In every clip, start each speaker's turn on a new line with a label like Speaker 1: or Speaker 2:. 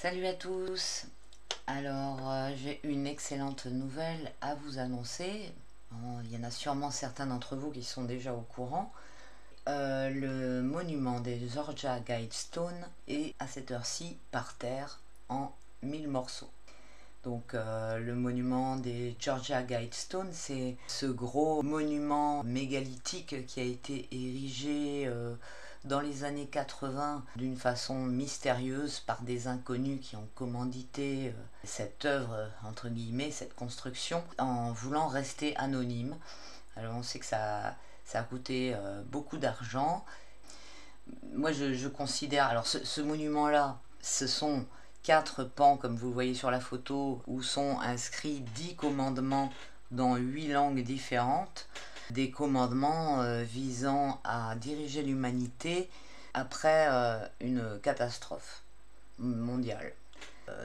Speaker 1: Salut à tous. Alors, j'ai une excellente nouvelle à vous annoncer. Il y en a sûrement certains d'entre vous qui sont déjà au courant. Le monument des Georgia Guidestones est à cette heure-ci par terre en 1000 morceaux. Donc le monument des Georgia Guidestones, c'est ce gros monument mégalithique qui a été érigé dans les années 80 d'une façon mystérieuse par des inconnus qui ont commandité cette œuvre, entre guillemets, cette construction, en voulant rester anonyme. Alors on sait que ça a coûté beaucoup d'argent. Moi je considère, alors ce monument-là, ce sont 4 pans comme vous le voyez sur la photo où sont inscrits 10 commandements dans 8 langues différentes. Des commandements visant à diriger l'humanité après une catastrophe mondiale.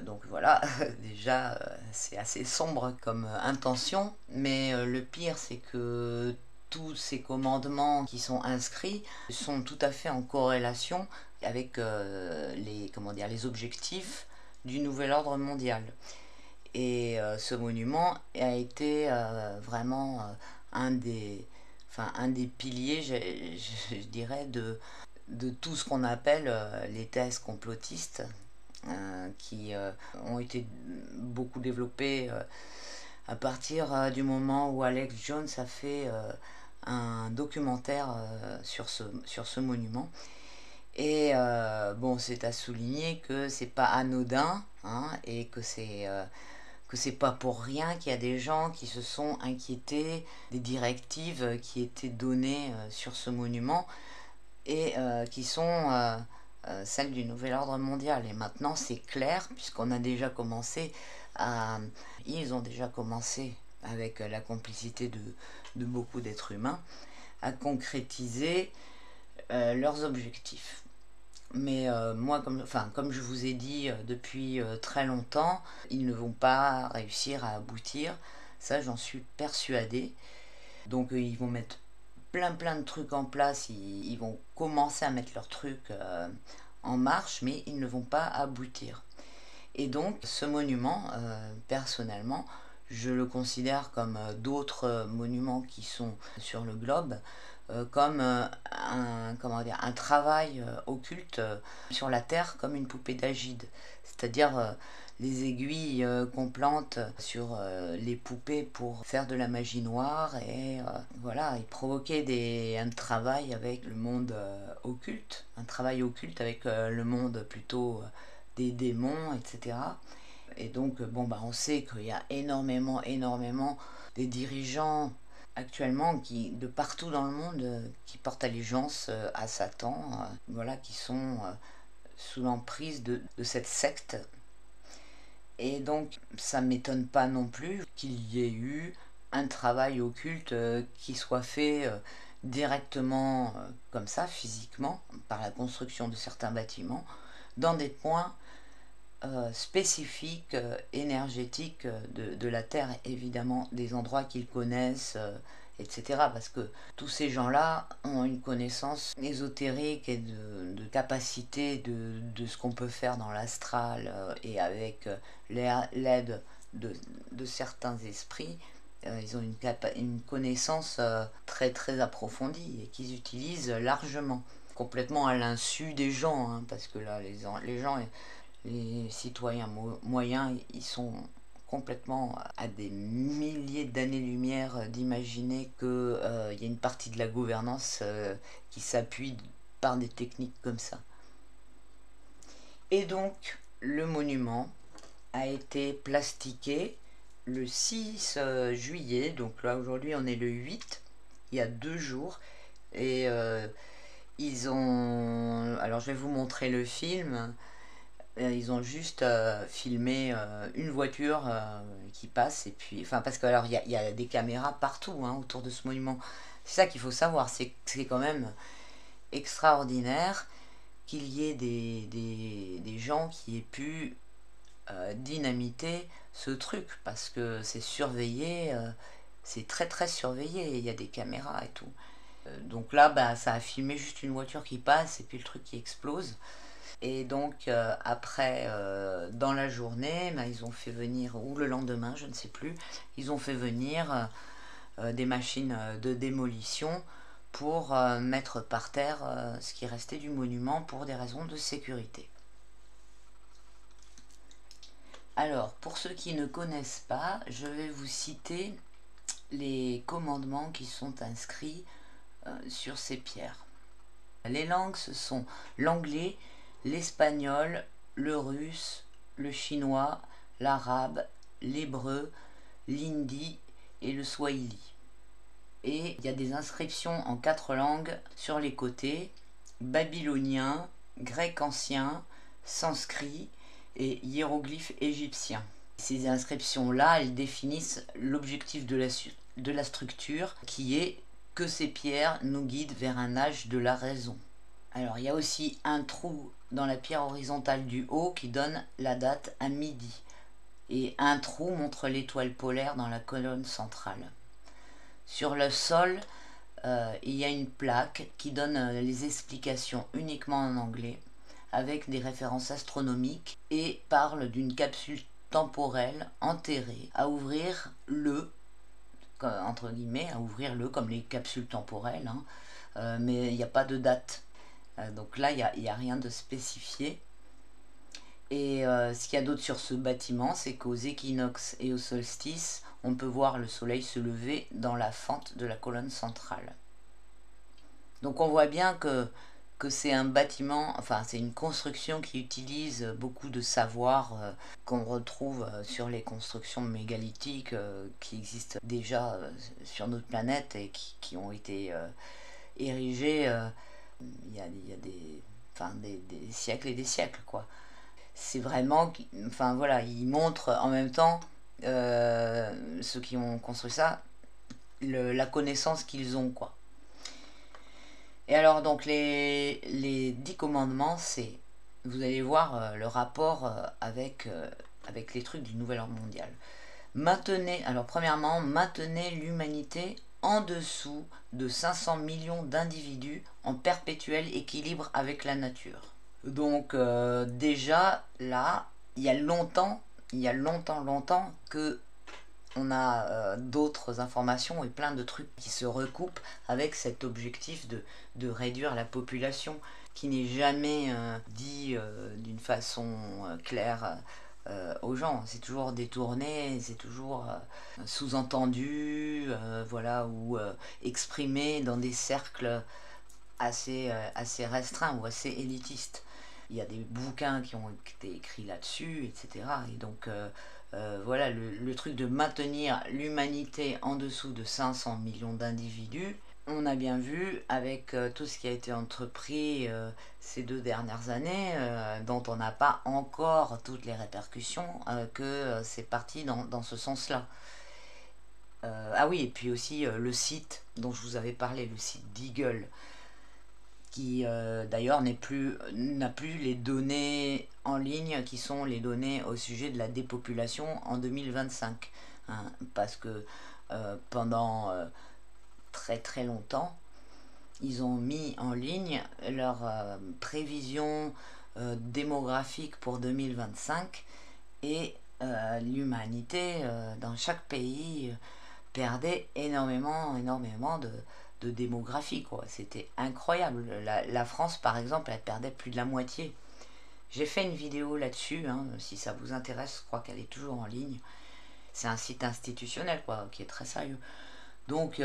Speaker 1: Donc voilà, déjà c'est assez sombre comme intention, mais le pire c'est que tous ces commandements qui sont inscrits sont tout à fait en corrélation avec les objectifs du nouvel ordre mondial. Et ce monument a été vraiment un des piliers, je dirais, de tout ce qu'on appelle les thèses complotistes, qui ont été beaucoup développées à partir du moment où Alex Jones a fait un documentaire sur ce monument. Et bon, c'est à souligner que c'est pas anodin, hein, et que c'est pas pour rien qu'il y a des gens qui se sont inquiétés des directives qui étaient données sur ce monument et qui sont celles du nouvel ordre mondial. Et maintenant c'est clair puisqu'on a déjà commencé à... Ils ont déjà commencé avec la complicité de beaucoup d'êtres humains à concrétiser leurs objectifs. Mais moi, comme je vous ai dit depuis très longtemps, ils ne vont pas réussir à aboutir. Ça, j'en suis persuadée. Donc, ils vont mettre plein de trucs en place. Ils vont commencer à mettre leurs trucs en marche, mais ils ne vont pas aboutir. Et donc, ce monument, personnellement, je le considère comme d'autres monuments qui sont sur le globe, comme un travail occulte sur la terre, comme une poupée d'Agide. C'est-à-dire les aiguilles qu'on plante sur les poupées pour faire de la magie noire et voilà, et provoquer un travail avec le monde occulte, un travail occulte avec le monde plutôt des démons, etc. Et donc, bon, bah, on sait qu'il y a énormément des dirigeants actuellement de partout dans le monde qui portent allégeance à Satan, voilà, qui sont sous l'emprise de cette secte. Et donc, ça ne m'étonne pas non plus qu'il y ait eu un travail occulte qui soit fait directement comme ça, physiquement, par la construction de certains bâtiments, dans des points spécifiques, énergétiques de la Terre, évidemment, des endroits qu'ils connaissent, etc. Parce que tous ces gens-là ont une connaissance ésotérique et de capacité de ce qu'on peut faire dans l'astral et avec l'aide de certains esprits. Ils ont une connaissance très approfondie et qu'ils utilisent largement, complètement à l'insu des gens, hein, parce que là, les gens, les citoyens moyens, ils sont complètement à des milliers d'années-lumière d'imaginer qu'il y a une partie de la gouvernance qui s'appuie par des techniques comme ça. Et donc, le monument a été plastiqué le 6 juillet, donc là aujourd'hui on est le 8, il y a 2 jours, et ils ont... Alors je vais vous montrer le film. Ils ont juste filmé une voiture qui passe et puis... Enfin, parce que alors il y a des caméras partout hein, autour de ce monument. C'est ça qu'il faut savoir, c'est quand même extraordinaire qu'il y ait des gens qui aient pu dynamiter ce truc parce que c'est surveillé, c'est très surveillé, il y a des caméras et tout. Donc là, bah, ça a filmé juste une voiture qui passe et puis le truc qui explose. Et donc après, dans la journée, ben, ils ont fait venir, ou le lendemain, je ne sais plus, ils ont fait venir des machines de démolition pour mettre par terre ce qui restait du monument pour des raisons de sécurité. Alors, pour ceux qui ne connaissent pas, je vais vous citer les commandements qui sont inscrits sur ces pierres. Les langues, ce sont l'anglais, l'espagnol, le russe, le chinois, l'arabe, l'hébreu, l'hindi et le swahili. Et il y a des inscriptions en 4 langues sur les côtés: babylonien, grec ancien, sanskrit et hiéroglyphes égyptiens. Ces inscriptions-là, elles définissent l'objectif de la structure, qui est que ces pierres nous guident vers un âge de la raison. Alors il y a aussi un trou dans la pierre horizontale du haut qui donne la date à midi. Et un trou montre l'étoile polaire dans la colonne centrale. Sur le sol, il y a une plaque qui donne les explications uniquement en anglais, avec des références astronomiques, et parle d'une capsule temporelle enterrée à ouvrir entre guillemets, à ouvrir comme les capsules temporelles, hein, mais il n'y a pas de date. Donc là, il n'y a rien de spécifié. Et ce qu'il y a d'autre sur ce bâtiment, c'est qu'aux équinoxes et au solstice, on peut voir le soleil se lever dans la fente de la colonne centrale. Donc on voit bien que c'est un bâtiment, enfin c'est une construction qui utilise beaucoup de savoir qu'on retrouve sur les constructions mégalithiques qui existent déjà sur notre planète et qui ont été érigées il y a des siècles et des siècles, quoi. C'est vraiment, enfin voilà, ils montrent en même temps, ceux qui ont construit ça, la connaissance qu'ils ont, quoi. Et alors donc les 10 commandements, c'est, vous allez voir le rapport avec les trucs du nouvel ordre mondial. Alors premièrement, maintenez l'humanité en dessous de 500 millions d'individus en perpétuel équilibre avec la nature. Donc déjà là, il y a longtemps que on a d'autres informations et plein de trucs qui se recoupent avec cet objectif de réduire la population, qui n'est jamais dit d'une façon claire aux gens. C'est toujours détourné, c'est toujours sous-entendu, voilà, ou exprimé dans des cercles assez restreints ou assez élitistes. Il y a des bouquins qui ont été écrits là-dessus, etc. Et donc voilà, le truc de maintenir l'humanité en dessous de 500 millions d'individus, on a bien vu avec tout ce qui a été entrepris ces 2 dernières années, dont on n'a pas encore toutes les répercussions, que c'est parti dans ce sens-là. Ah oui, et puis aussi le site dont je vous avais parlé, le site d'Eagle, qui d'ailleurs n'a plus les données en ligne qui sont les données au sujet de la dépopulation en 2025. Hein, parce que pendant très très longtemps, ils ont mis en ligne leurs prévisions démographiques pour 2025 et l'humanité dans chaque pays perdait énormément de démographie, quoi. C'était incroyable. La France, par exemple, elle perdait plus de la moitié. J'ai fait une vidéo là-dessus, hein, si ça vous intéresse, je crois qu'elle est toujours en ligne. C'est un site institutionnel, quoi, qui est très sérieux. Donc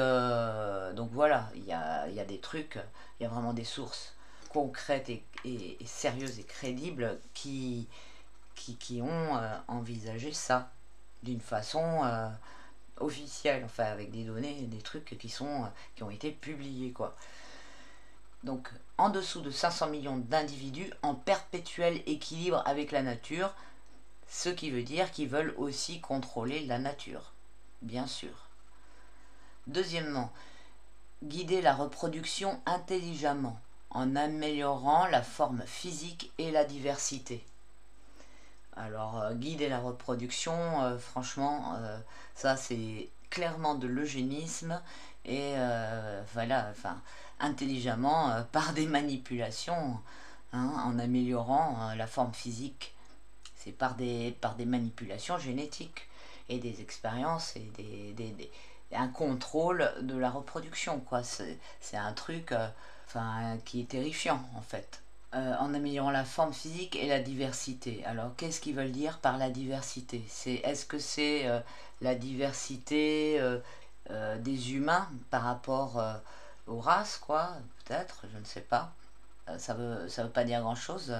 Speaker 1: voilà, il y a des trucs, il y a vraiment des sources concrètes et sérieuses et crédibles qui ont envisagé ça d'une façon officielle, enfin avec des données, des trucs qui ont été publiés, quoi. Donc en dessous de 500 millions d'individus en perpétuel équilibre avec la nature, ce qui veut dire qu'ils veulent aussi contrôler la nature, bien sûr. Deuxièmement, guider la reproduction intelligemment en améliorant la forme physique et la diversité. Alors, guider la reproduction, franchement, ça c'est clairement de l'eugénisme et voilà, enfin, intelligemment, par des manipulations hein, en améliorant la forme physique. C'est par des manipulations génétiques et des expériences et un contrôle de la reproduction, quoi. C'est un truc qui est terrifiant, en fait. En améliorant la forme physique et la diversité. Alors, qu'est-ce qu'ils veulent dire par la diversité? Est-ce que c'est la diversité des humains par rapport aux races, quoi? Peut-être, je ne sais pas. Ça veut pas dire grand-chose,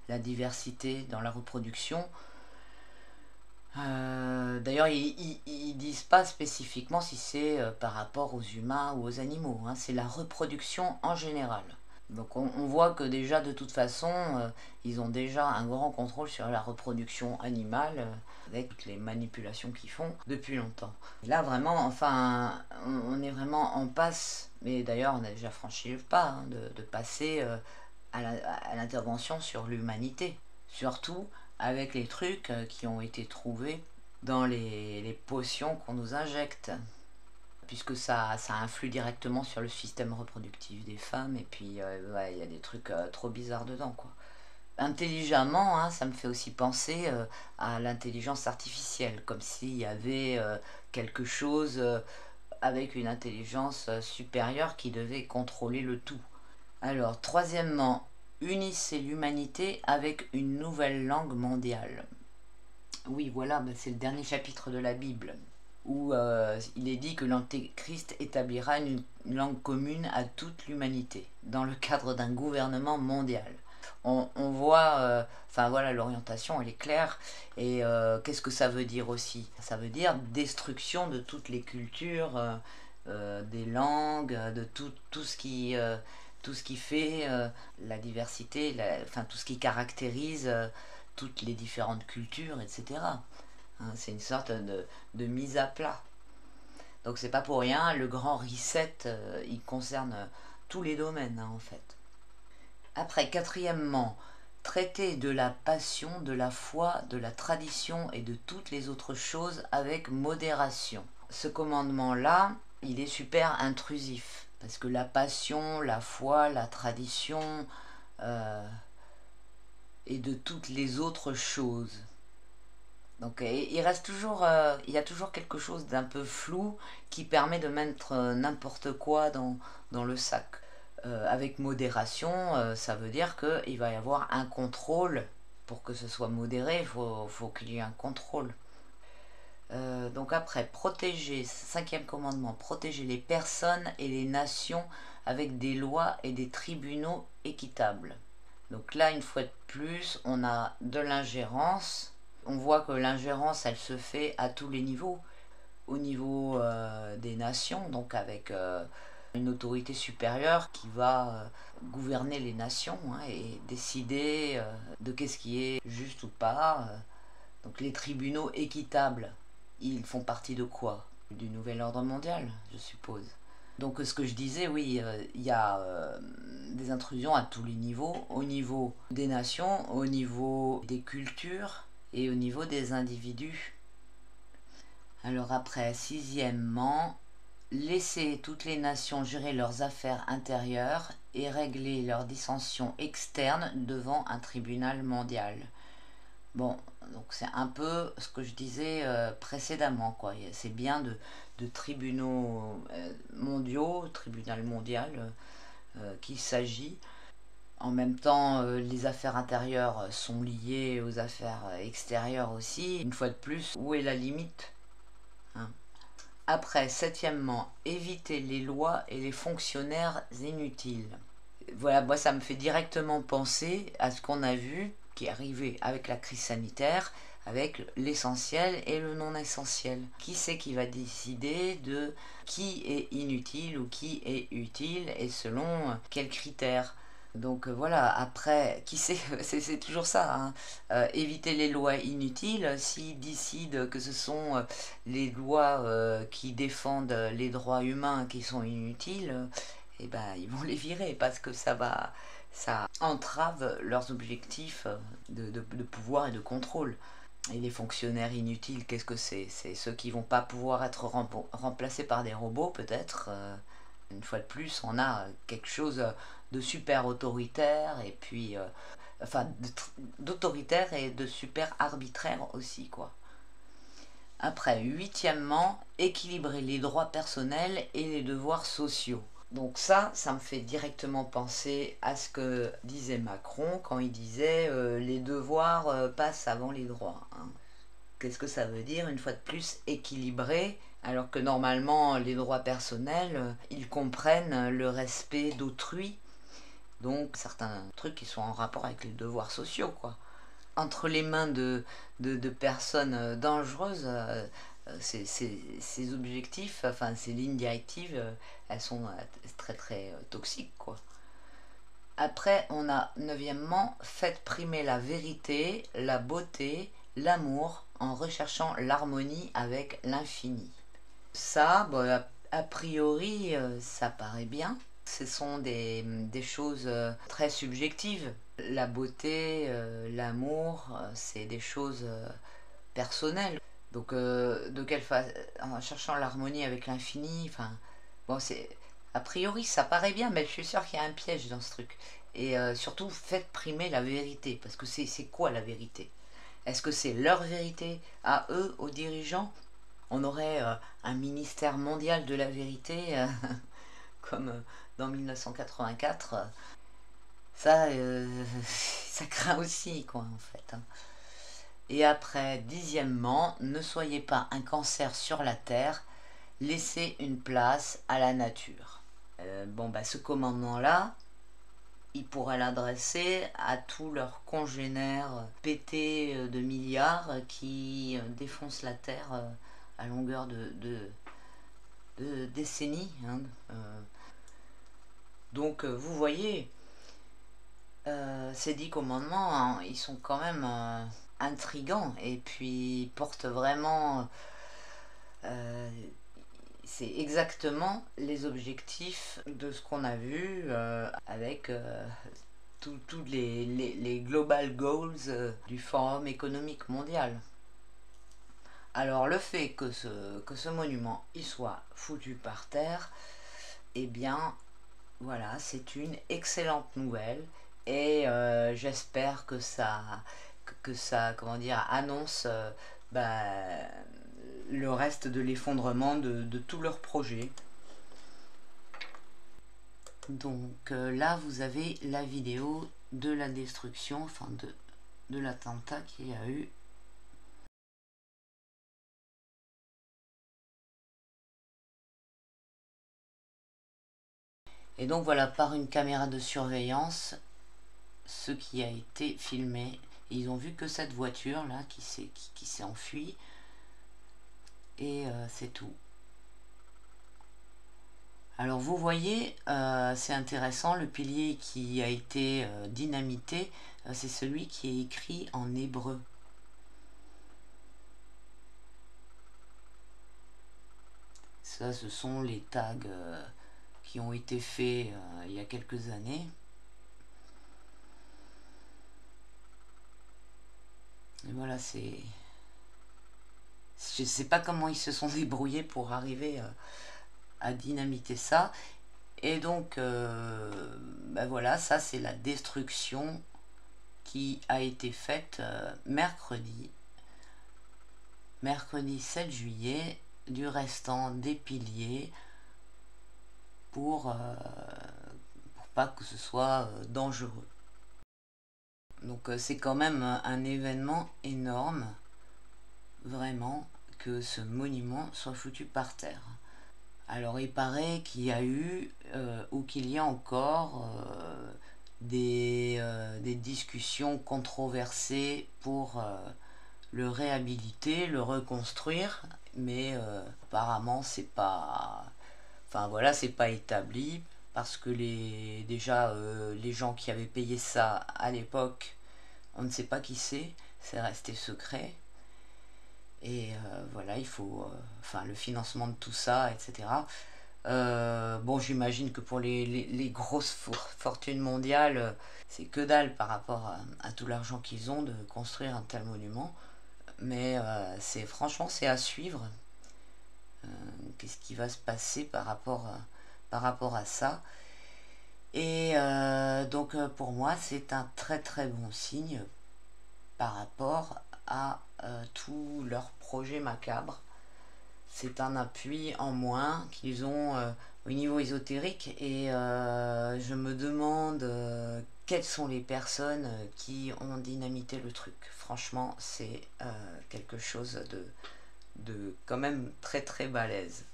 Speaker 1: la diversité dans la reproduction. D'ailleurs, ils disent pas spécifiquement si c'est par rapport aux humains ou aux animaux, hein. C'est la reproduction en général. Donc on voit que déjà de toute façon, ils ont déjà un grand contrôle sur la reproduction animale, avec toutes les manipulations qu'ils font depuis longtemps. Et là vraiment, enfin, on est vraiment en passe, mais d'ailleurs on a déjà franchi le pas, hein, de passer à l'intervention sur l'humanité. Surtout avec les trucs qui ont été trouvés dans les potions qu'on nous injecte, puisque ça influe directement sur le système reproductif des femmes, et puis ouais, il y a des trucs trop bizarres dedans, quoi. Intelligemment, hein, ça me fait aussi penser à l'intelligence artificielle, comme s'il y avait quelque chose avec une intelligence supérieure qui devait contrôler le tout. Alors, troisièmement, unissez l'humanité avec une nouvelle langue mondiale. Oui, voilà, c'est le dernier chapitre de la Bible, où il est dit que l'Antéchrist établira une langue commune à toute l'humanité, dans le cadre d'un gouvernement mondial. On voit, enfin voilà, l'orientation, elle est claire, et qu'est-ce que ça veut dire aussi? Ça veut dire destruction de toutes les cultures, des langues, de tout ce qui fait la diversité, enfin tout ce qui caractérise toutes les différentes cultures, etc. Hein, c'est une sorte de mise à plat. Donc c'est pas pour rien, le grand reset, il concerne tous les domaines, hein, en fait. Après, quatrièmement, traiter de la passion, de la foi, de la tradition et de toutes les autres choses avec modération. Ce commandement-là, il est super intrusif, parce que la passion, la foi, la tradition, et de toutes les autres choses. Donc il reste toujours, il y a toujours quelque chose d'un peu flou qui permet de mettre n'importe quoi dans le sac. Avec modération, ça veut dire qu'il va y avoir un contrôle. Pour que ce soit modéré, il faut qu'il y ait un contrôle. Donc après, protéger, cinquième commandement, protéger les personnes et les nations avec des lois et des tribunaux équitables. Donc là, une fois de plus, on a de l'ingérence. On voit que l'ingérence, elle se fait à tous les niveaux. Au niveau des nations, donc avec une autorité supérieure qui va gouverner les nations, hein, et décider de qu'est-ce qui est juste ou pas. Donc les tribunaux équitables, ils font partie de quoi? Du nouvel ordre mondial, je suppose. Donc ce que je disais, oui, il y a des intrusions à tous les niveaux, au niveau des nations, au niveau des cultures et au niveau des individus. Alors après, sixièmement, laisser toutes les nations gérer leurs affaires intérieures et régler leurs dissensions externes devant un tribunal mondial. Bon, donc c'est un peu ce que je disais précédemment, quoi. C'est bien de tribunaux mondiaux, tribunal mondial, qu'il s'agit. En même temps, les affaires intérieures sont liées aux affaires extérieures aussi. Une fois de plus, où est la limite, hein? Après, septièmement, éviter les lois et les fonctionnaires inutiles. Voilà, moi ça me fait directement penser à ce qu'on a vu qui est arrivé avec la crise sanitaire, avec l'essentiel et le non essentiel. Qui c'est qui va décider de qui est inutile ou qui est utile et selon quels critères? Donc voilà, après, qui sait, c'est toujours ça, hein. Éviter les lois inutiles, s'ils décident que ce sont les lois qui défendent les droits humains qui sont inutiles, eh ben, ils vont les virer parce que ça entrave leurs objectifs de pouvoir et de contrôle. Et les fonctionnaires inutiles, qu'est-ce que c'est? C'est ceux qui vont pas pouvoir être remplacés par des robots, peut-être, Une fois de plus, on a quelque chose de super autoritaire et puis enfin d'autoritaire et de super arbitraire aussi, quoi. Après, huitièmement, équilibrer les droits personnels et les devoirs sociaux. Donc ça me fait directement penser à ce que disait Macron quand il disait les devoirs passent avant les droits, hein. Qu'est-ce que ça veut dire, une fois de plus, équilibrer, alors que normalement les droits personnels, ils comprennent le respect d'autrui, donc certains trucs qui sont en rapport avec les devoirs sociaux, quoi. Entre les mains de personnes dangereuses, ces objectifs, enfin ces lignes directives, elles sont très très toxiques, quoi. Après, on a neuvièmement, faites primer la vérité, la beauté, l'amour, en recherchant l'harmonie avec l'infini. Ça, bon, a priori, ça paraît bien. Ce sont des choses très subjectives. La beauté, l'amour, c'est des choses personnelles. Donc, de quelle façon, en cherchant l'harmonie avec l'infini, enfin, bon, c'est a priori, ça paraît bien, mais je suis sûre qu'il y a un piège dans ce truc. Et surtout, faites primer la vérité, parce que c'est quoi la vérité? Est-ce que c'est leur vérité à eux, aux dirigeants? On aurait un ministère mondial de la vérité, comme dans 1984. Ça, ça craint aussi, quoi, en fait, hein. Et après, dixièmement, ne soyez pas un cancer sur la terre, laissez une place à la nature. Bon, bah, ce commandement-là, ils pourraient l'adresser à tous leurs congénères pétés de milliards qui défoncent la Terre à longueur de décennies, hein. Donc vous voyez, ces 10 commandements, hein, ils sont quand même intrigants et puis portent vraiment... euh, c'est exactement les objectifs de ce qu'on a vu avec tous les global goals du Forum économique mondial. Alors le fait que ce monument il soit foutu par terre, eh bien voilà, c'est une excellente nouvelle et j'espère que ça comment dire, annonce bah, le reste de l'effondrement de tous leurs projets. Donc là vous avez la vidéo de la destruction, enfin de l'attentat qu'il y a eu. Et donc voilà, par une caméra de surveillance, ce qui a été filmé. Et ils ont vu que cette voiture là qui s'est enfuie. Et c'est tout. Alors vous voyez, c'est intéressant, le pilier qui a été dynamité, c'est celui qui est écrit en hébreu. Ça, ce sont les tags qui ont été faits il y a quelques années. Et voilà, c'est... Je sais pas comment ils se sont débrouillés pour arriver à dynamiter ça. Et donc, ben voilà, ça c'est la destruction qui a été faite mercredi 7 juillet, du restant des piliers pour pas que ce soit dangereux. Donc c'est quand même un événement énorme, vraiment, que ce monument soit foutu par terre. Alors il paraît qu'il y a eu, ou qu'il y a encore, des discussions controversées pour le réhabiliter, le reconstruire, mais apparemment c'est pas... Enfin voilà, c'est pas établi, parce que déjà les gens qui avaient payé ça à l'époque, on ne sait pas qui c'est resté secret. Et voilà, il faut enfin le financement de tout ça, etc. Bon, j'imagine que pour les grosses fortunes mondiales, c'est que dalle par rapport à tout l'argent qu'ils ont de construire un tel monument. Mais franchement, c'est à suivre. Qu'est-ce qui va se passer par rapport par rapport à ça. Et donc pour moi, c'est un très très bon signe par rapport à tous leurs projets macabres. C'est un appui en moins qu'ils ont au niveau ésotérique, et je me demande quelles sont les personnes qui ont dynamité le truc. Franchement, c'est quelque chose de quand même très très balèze.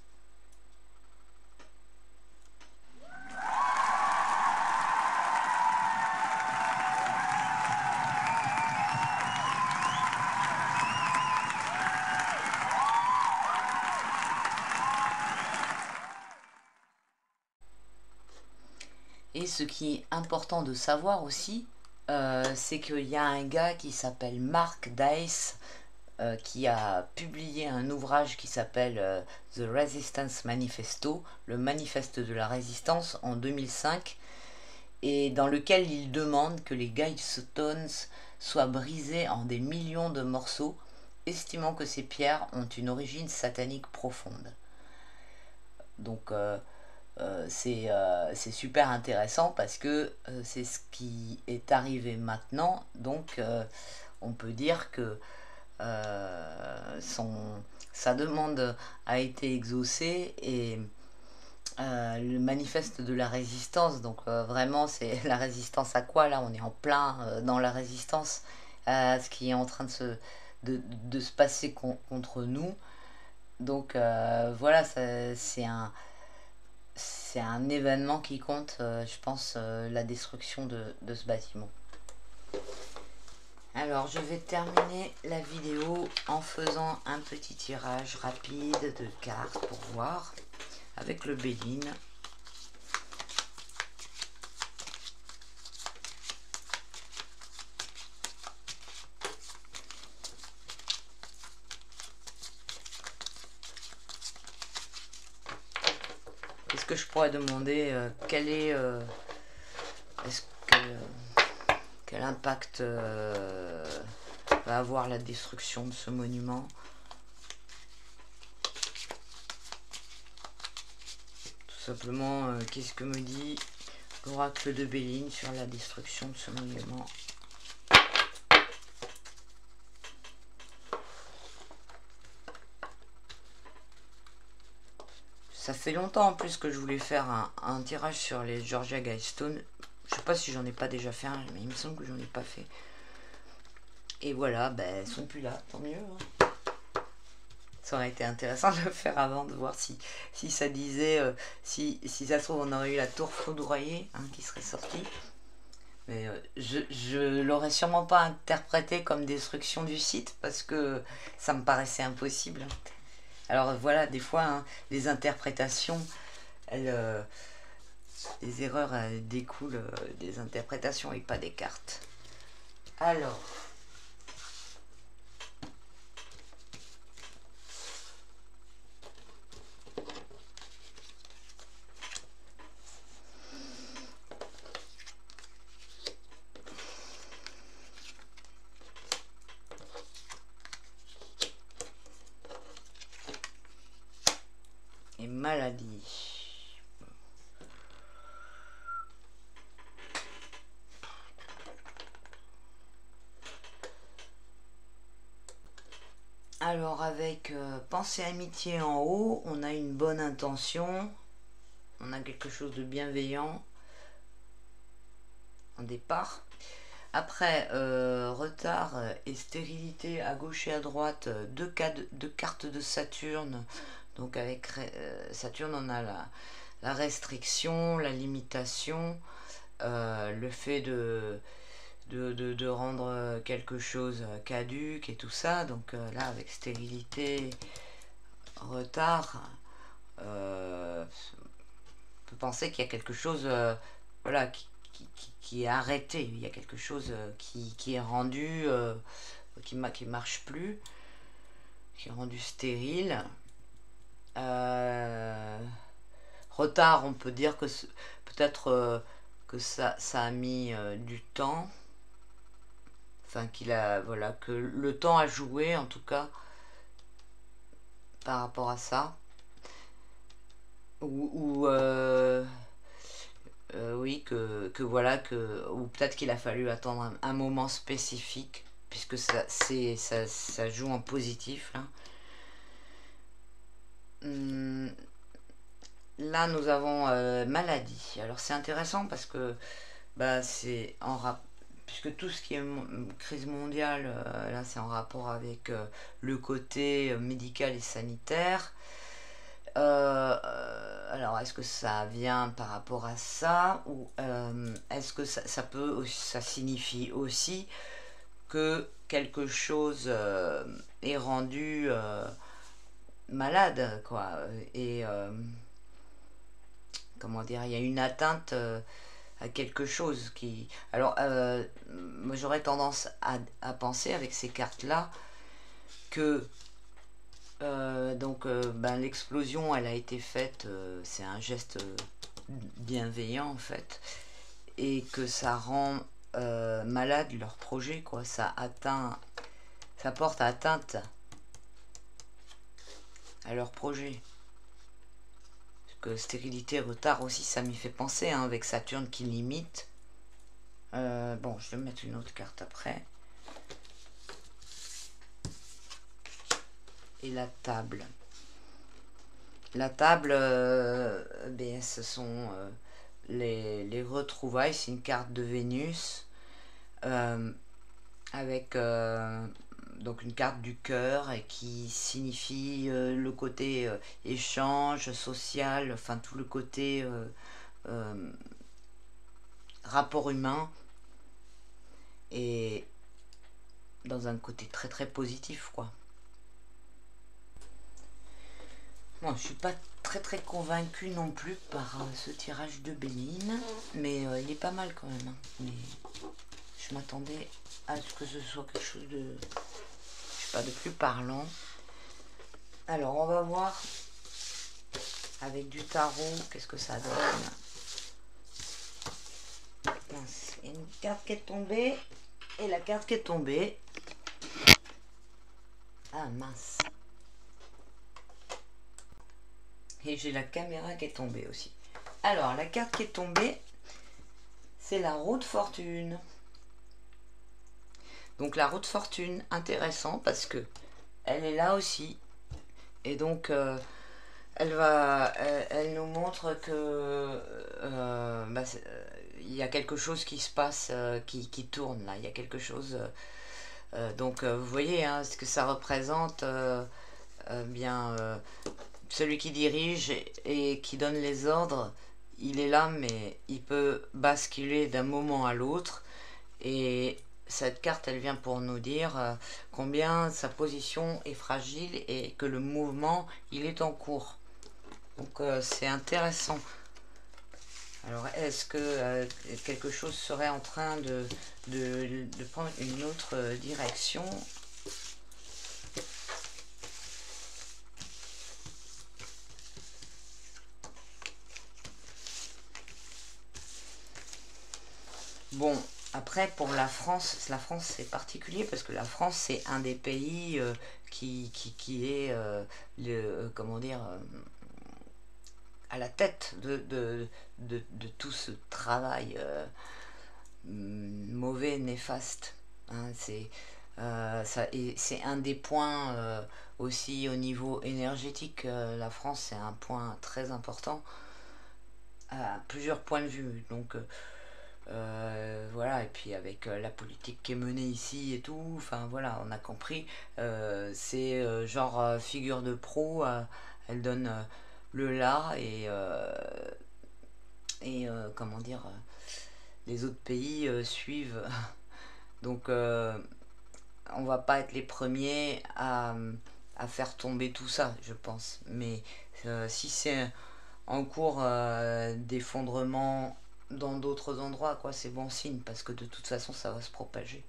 Speaker 1: Et ce qui est important de savoir aussi, c'est qu'il y a un gars qui s'appelle Mark Dice, qui a publié un ouvrage qui s'appelle The Resistance Manifesto, le manifeste de la résistance, en 2005, et dans lequel il demande que les Guidestones soient brisés en des millions de morceaux, estimant que ces pierres ont une origine satanique profonde. Donc c'est super intéressant parce que c'est ce qui est arrivé maintenant. Donc on peut dire que sa demande a été exaucée, et le manifeste de la résistance, donc vraiment c'est la résistance à quoi là? On est en plein dans la résistance à ce qui est en train de se passer contre nous. Donc voilà, c'est un événement qui compte, je pense, la destruction de ce bâtiment. Alors je vais terminer la vidéo en faisant un petit tirage rapide de cartes pour voir avec le Béline. Est-ce que je pourrais demander est-ce que quel impact va avoir la destruction de ce monument? Tout simplement, qu'est-ce que me dit l'oracle de Béline sur la destruction de ce monument? Ça fait longtemps en plus que je voulais faire un tirage sur les Georgia Guidestones. Je sais pas si j'en ai pas déjà fait un, mais il me semble que j'en ai pas fait. Et voilà, ben, elles sont plus là, tant mieux. Hein. Ça aurait été intéressant de le faire avant, de voir si ça disait, si ça se trouve on aurait eu la tour foudroyée qui serait sortie. Mais je l'aurais sûrement pas interprété comme destruction du site, parce que ça me paraissait impossible. Alors voilà, des fois, les interprétations, les erreurs découlent des interprétations et pas des cartes. Alors, et maladie. Alors avec pensée amitié en haut, on a une bonne intention, on a quelque chose de bienveillant en départ. Après, retard et stérilité à gauche et à droite, deux cartes de Saturne. Donc avec Saturne, on a la restriction, la limitation, le fait de rendre quelque chose caduque et tout ça. Donc là, avec stérilité, retard, on peut penser qu'il y a quelque chose voilà, qui est arrêté. Il y a quelque chose qui est rendu, qui marche plus, qui est rendu stérile. Retard, on peut dire que peut-être que ça a mis du temps, enfin qu'il a, voilà, que le temps a joué en tout cas par rapport à ça. ou oui, voilà, ou peut-être qu'il a fallu attendre un moment spécifique, puisque ça joue en positif, là. Hum, Là, nous avons maladie. Alors, c'est intéressant parce que bah, c'est en rapport. Puisque tout ce qui est crise mondiale, là, c'est en rapport avec le côté médical et sanitaire. Alors, est-ce que ça vient par rapport à ça ou est-ce que ça peut, ça signifie aussi que quelque chose est rendu malade, quoi, et comment dire, il y a une atteinte à quelque chose qui. Alors, moi j'aurais tendance à penser avec ces cartes-là que ben, l'explosion, elle a été faite, c'est un geste bienveillant en fait, et que ça rend malade leur projet, quoi. Ça porte atteinte à leur projet. Que stérilité, retard aussi, ça m'y fait penser, hein, avec Saturne qui limite. Bon, je vais mettre une autre carte après. Et la table. La table, ben, ce sont les retrouvailles. C'est une carte de Vénus avec donc une carte du cœur et qui signifie le côté échange social, enfin tout le côté rapport humain et dans un côté très très positif, quoi. Bon, je suis pas très très convaincue non plus par ce tirage de Béline, mais il est pas mal quand même, hein. Mais je m'attendais à ce que ce soit quelque chose de, je sais pas, de plus parlant. Alors on va voir avec du tarot qu'est-ce que ça donne. Mince, il y a une carte qui est tombée et la carte qui est tombée. Ah mince. Et j'ai la caméra qui est tombée aussi. Alors, la carte qui est tombée, c'est la roue de fortune. Donc la roue de fortune, intéressant parce que elle est là aussi. Et donc, elle nous montre que bah, il y a quelque chose qui se passe, qui tourne là. Il y a quelque chose. Donc, vous voyez, hein, ce que ça représente. Bien, celui qui dirige et qui donne les ordres, il est là, mais il peut basculer d'un moment à l'autre. Et cette carte, elle vient pour nous dire combien sa position est fragile et que le mouvement, il est en cours. Donc c'est intéressant. Alors, est-ce que quelque chose serait en train de prendre une autre direction? Bon, après, pour la France c'est particulier parce que la France, c'est un des pays qui est, comment dire, à la tête de tout ce travail mauvais, néfaste, hein. C'est un des points aussi au niveau énergétique. La France, c'est un point très important à plusieurs points de vue. Donc, voilà, et puis avec la politique qui est menée ici et tout, enfin voilà, on a compris. C'est genre figure de proue, elle donne le là et comment dire, les autres pays suivent. Donc on va pas être les premiers à faire tomber tout ça, je pense. Mais si c'est en cours d'effondrement dans d'autres endroits, quoi, c'est bon signe parce que de toute façon ça va se propager.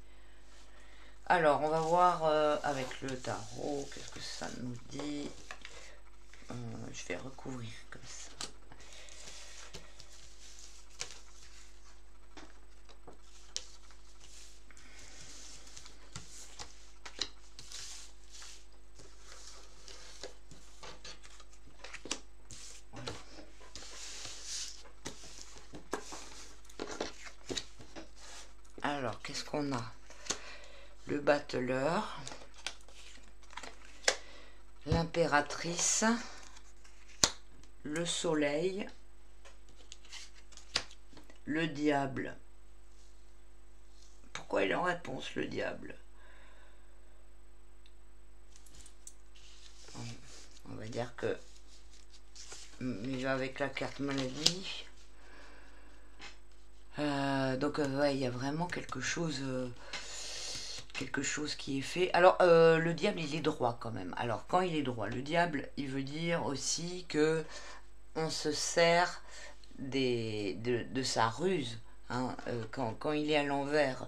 Speaker 1: Alors on va voir avec le tarot qu'est-ce que ça nous dit. Je vais recouvrir comme ça. on a le battleur, l'impératrice, le soleil, le diable. Pourquoi il est en réponse, le diable? On va dire que il va avec la carte maladie. Donc ouais, il y a vraiment quelque chose qui est fait. Alors le diable, il est droit quand même. Alors quand il est droit, le diable, il veut dire aussi que on se sert de sa ruse, hein. Quand il est à l'envers,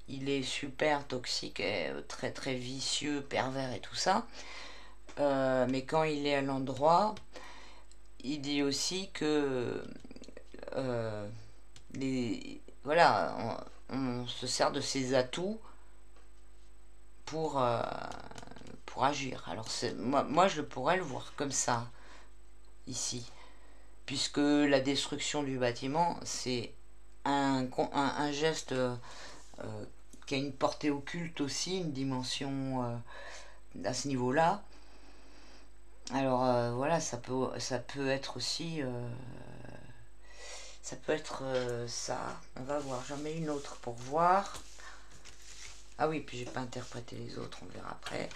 Speaker 1: il est super toxique, et très très vicieux, pervers et tout ça. Mais quand il est à l'endroit, il dit aussi que voilà, on se sert de ses atouts pour agir. Alors moi je pourrais le voir comme ça ici, puisque la destruction du bâtiment, c'est un geste qui a une portée occulte aussi, une dimension à ce niveau-là. Alors voilà, ça peut être aussi ça peut être ça. On va voir, j'en mets une autre pour voir. Ah oui, puis j'ai pas interprété les autres, on verra après.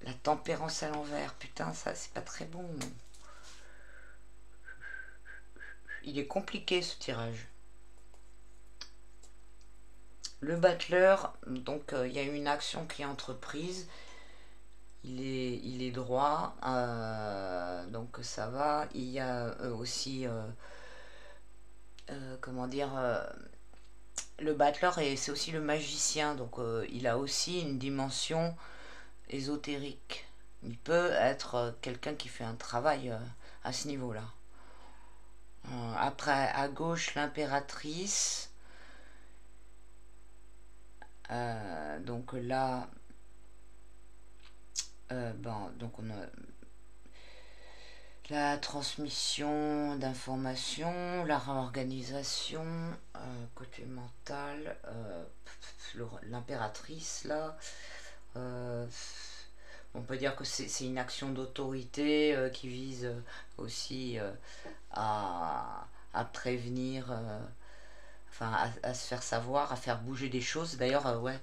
Speaker 1: La tempérance à l'envers, putain, ça c'est pas très bon. Il est compliqué ce tirage. Le battleur, donc il y a une action qui est entreprise. Il est droit, donc ça va. Il y a aussi, comment dire, le battleur, et c'est aussi le magicien, donc il a aussi une dimension ésotérique. Il peut être quelqu'un qui fait un travail à ce niveau-là. Après, à gauche, l'impératrice. Donc là, donc on a la transmission d'informations, la réorganisation, côté mental, l'impératrice là. On peut dire que c'est une action d'autorité qui vise aussi à prévenir, enfin à se faire savoir, à faire bouger des choses. D'ailleurs, ouais,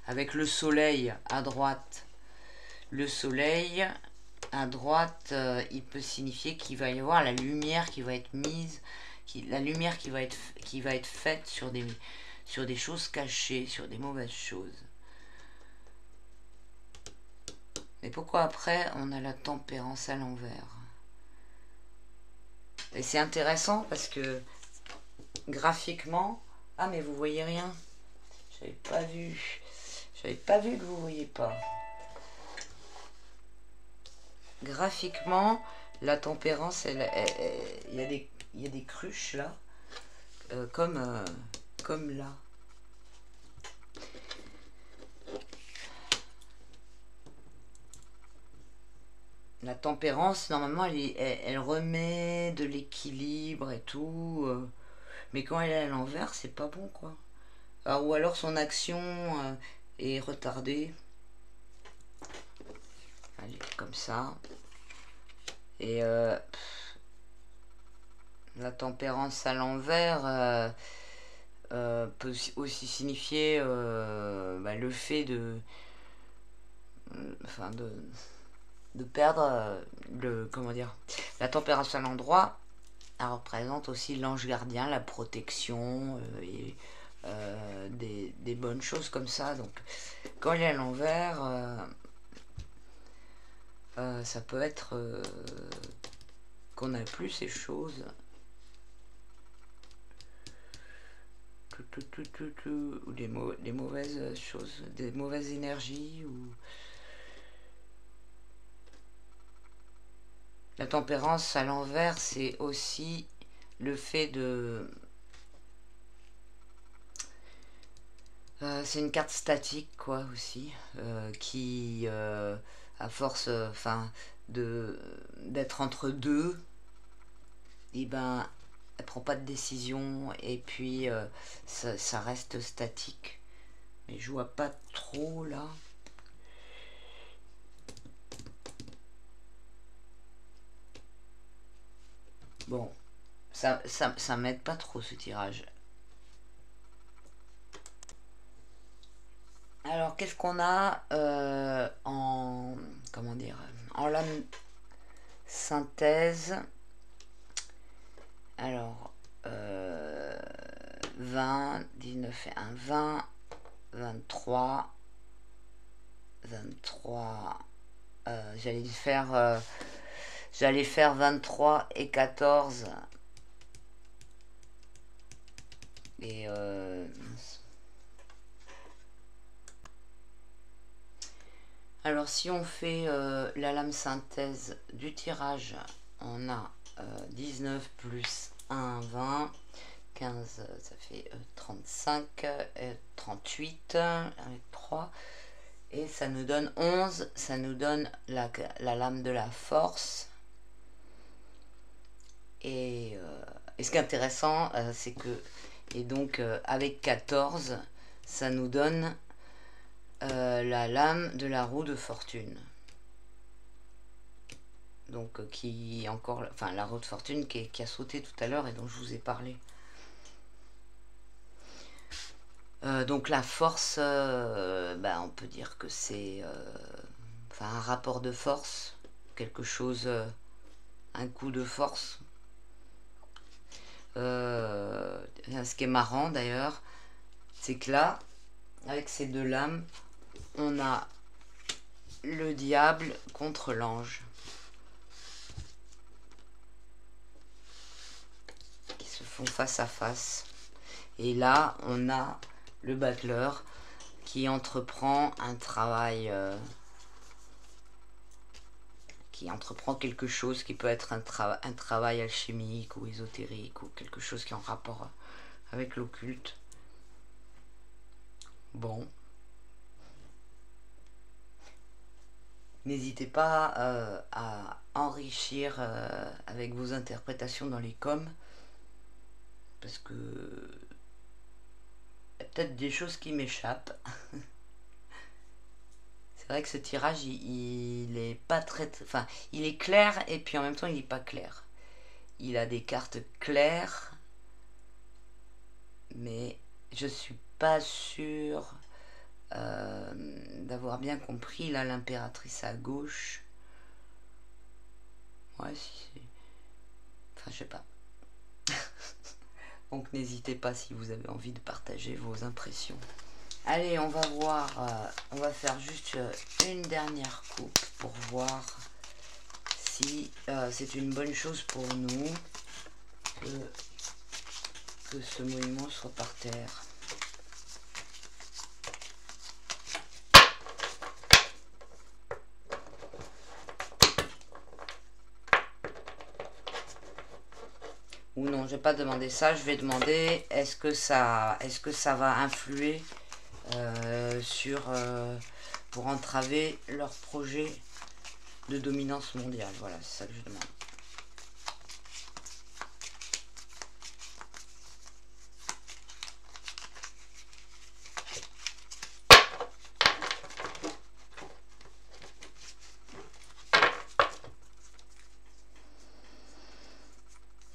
Speaker 1: avec le soleil à droite, le soleil à droite, il peut signifier qu'il va y avoir la lumière qui va être mise, la lumière qui va être faite sur des choses cachées, sur des mauvaises choses. Et pourquoi après on a la tempérance à l'envers? Et c'est intéressant parce que graphiquement, ah mais vous voyez rien, j'avais pas vu que vous voyez pas. Graphiquement, la tempérance, il y a des cruches là, comme là. La tempérance, normalement, elle remet de l'équilibre et tout. Mais quand elle est à l'envers, c'est pas bon, quoi. Ou alors son action est retardée. Allez, comme ça. Et la tempérance à l'envers peut aussi signifier le fait de perdre comment dire, la tempérance à l'endroit. Elle représente aussi l'ange gardien, la protection et des bonnes choses comme ça. Donc quand elle est à l'envers, ça peut être qu'on n'a plus ces choses. Ou des mauvaises choses, des mauvaises énergies. Ou la tempérance à l'envers, c'est aussi le fait de... c'est une carte statique, quoi, aussi, qui, à force, d'être entre deux, et ben, elle prend pas de décision, et puis ça reste statique. mais je vois pas trop là. Bon, ça m'aide pas trop ce tirage. Alors, qu'est-ce qu'on a en, comment dire, en lame synthèse? Alors, 20, 19 et 1, 20, 23, 23, j'allais faire 23 et 14, et alors si on fait la lame synthèse du tirage, on a 19 plus 1, 20, 15, ça fait 35, 38 avec 3, et ça nous donne 11, ça nous donne la lame de la force. Et ce qui est intéressant, c'est que, et donc avec 14, ça nous donne la lame de la roue de fortune. Donc qui encore, enfin la roue de fortune qui a sauté tout à l'heure et dont je vous ai parlé. Donc la force, on peut dire que c'est un rapport de force, quelque chose, un coup de force. Ce qui est marrant d'ailleurs, c'est que là, avec ces deux lames, on a le diable contre l'ange qui se font face à face. Et là, on a le battleur qui entreprend un travail, qui entreprend quelque chose qui peut être un travail alchimique ou ésotérique ou quelque chose qui est en rapport avec l'occulte. Bon. N'hésitez pas à enrichir avec vos interprétations dans les coms, parce que il y a peut-être des choses qui m'échappent. C'est vrai que ce tirage, il est pas très... Enfin, il est clair et puis en même temps, il n'est pas clair. Il a des cartes claires, mais je suis pas sûre d'avoir bien compris. Là, l'impératrice à gauche. Ouais, si c'est... Enfin, je sais pas. Donc n'hésitez pas si vous avez envie de partager vos impressions. Allez, on va voir, on va faire juste une dernière coupe pour voir si c'est une bonne chose pour nous que ce monument soit par terre. Ou non, je vais pas demander ça, je vais demander est-ce que ça va influer pour entraver leur projet de dominance mondiale. Voilà, c'est ça que je demande.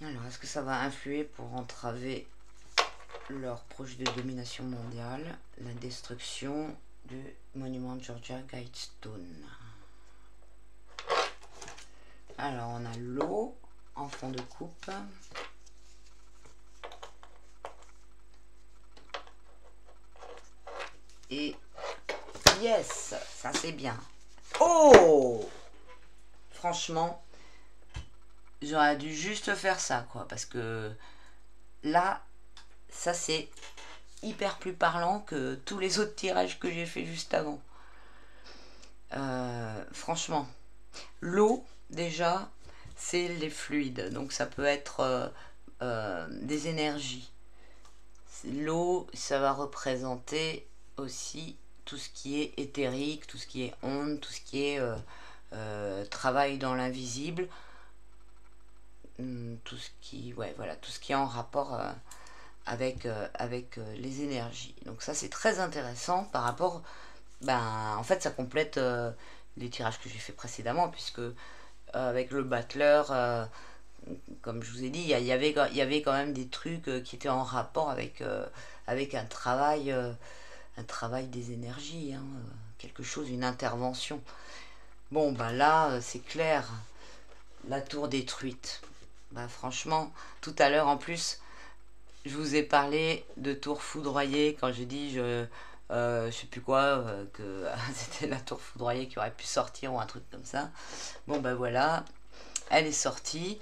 Speaker 1: Alors, est-ce que ça va influer pour entraver leur projet de domination mondiale, la destruction du monument Georgia Guidestone? Alors, on a l'eau en fond de coupe. Et yes, ça c'est bien. Oh! Franchement, j'aurais dû juste faire ça, quoi, parce que là, ça c'est hyper plus parlant que tous les autres tirages que j'ai fait juste avant. Franchement, l'eau, déjà, c'est les fluides, donc ça peut être des énergies. L'eau, ça va représenter aussi tout ce qui est éthérique, tout ce qui est onde, tout ce qui est travail dans l'invisible, tout ce qui, ouais, voilà, tout ce qui est en rapport avec les énergies. Donc ça, c'est très intéressant par rapport... en fait, ça complète les tirages que j'ai fait précédemment, puisque avec le battleur, comme je vous ai dit, il y avait quand même des trucs qui étaient en rapport avec un travail des énergies, hein, quelque chose, une intervention. Bon, là, c'est clair, la tour détruite. Franchement, tout à l'heure, en plus, je vous ai parlé de tour foudroyée quand j'ai dit, je sais plus quoi, que c'était la tour foudroyée qui aurait pu sortir ou un truc comme ça. Bon, voilà, elle est sortie.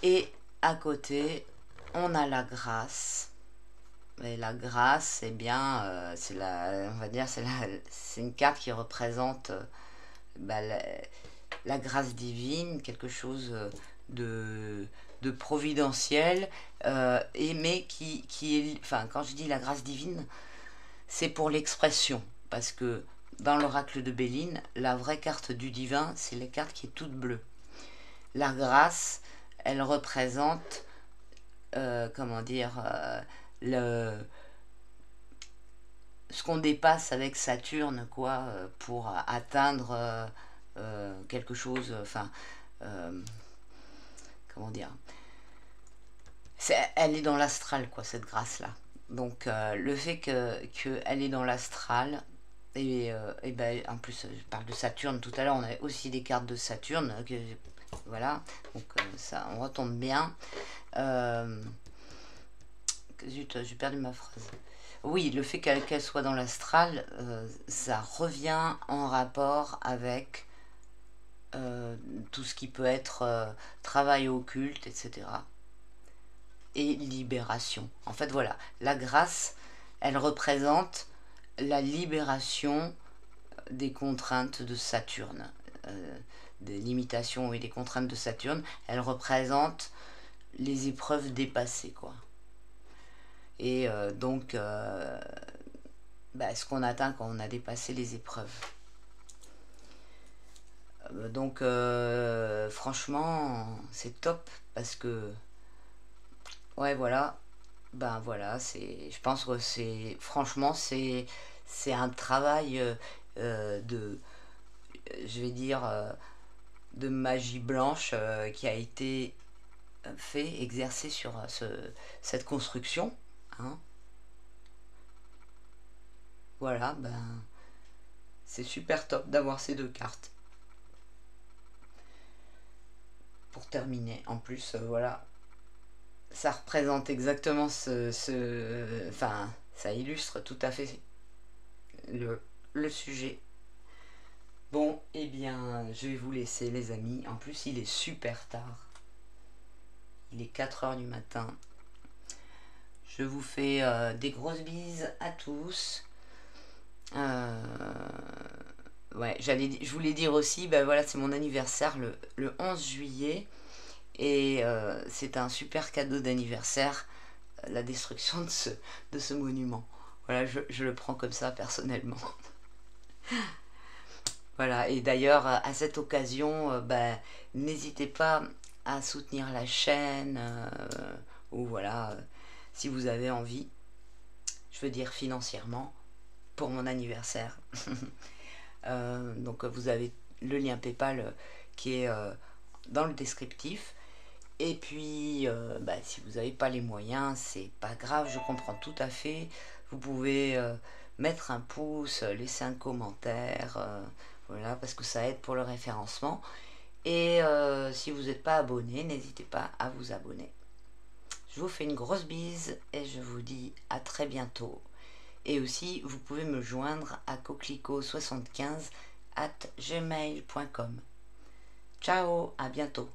Speaker 1: Et à côté, on a la grâce. Et la grâce, eh bien, on va dire, c'est une carte qui représente la grâce divine, quelque chose de providentiel, mais qui est, enfin, quand je dis la grâce divine, c'est pour l'expression, parce que dans l'oracle de Béline, la vraie carte du divin, c'est la carte qui est toute bleue. La grâce, elle représente, comment dire, ce qu'on dépasse avec Saturne, quoi, pour atteindre quelque chose, enfin, comment dire, elle est dans l'astral, quoi, cette grâce-là. Donc le fait qu'elle est dans l'astral, et en plus je parle de Saturne tout à l'heure, on avait aussi des cartes de Saturne, voilà, donc ça, on retombe bien. Zut, j'ai perdu ma phrase. Oui, le fait qu'elle soit dans l'astral, ça revient en rapport avec tout ce qui peut être travail occulte, etc. Et libération. En fait, voilà, la grâce, elle représente la libération des contraintes de Saturne, des limitations et des contraintes de Saturne. Elle représente les épreuves dépassées, quoi. Et donc, ce qu'on atteint quand on a dépassé les épreuves. Donc, franchement, c'est top, parce que, ouais, voilà, voilà, je pense que franchement, c'est un travail je vais dire, de magie blanche qui a été fait, exercé sur cette construction, hein. Voilà, c'est super top d'avoir ces deux cartes. Pour terminer, en plus, voilà, ça représente exactement enfin, ça illustre tout à fait le sujet. Bon, eh bien, je vais vous laisser, les amis. En plus, il est super tard. Il est 4h du matin. Je vous fais des grosses bises à tous. Ouais, je voulais dire aussi, voilà, c'est mon anniversaire le 11 juillet. Et c'est un super cadeau d'anniversaire, la destruction de ce monument. Voilà, je le prends comme ça personnellement. Voilà, et d'ailleurs, à cette occasion, n'hésitez pas à soutenir la chaîne, ou voilà, si vous avez envie, je veux dire financièrement, pour mon anniversaire. Donc vous avez le lien PayPal qui est dans le descriptif. Et puis, si vous n'avez pas les moyens, c'est pas grave, je comprends tout à fait. Vous pouvez mettre un pouce, laisser un commentaire, voilà, parce que ça aide pour le référencement. Et si vous n'êtes pas abonné, n'hésitez pas à vous abonner. Je vous fais une grosse bise et je vous dis à très bientôt. Et aussi, vous pouvez me joindre à coquelicot75@gmail.com. Ciao, à bientôt.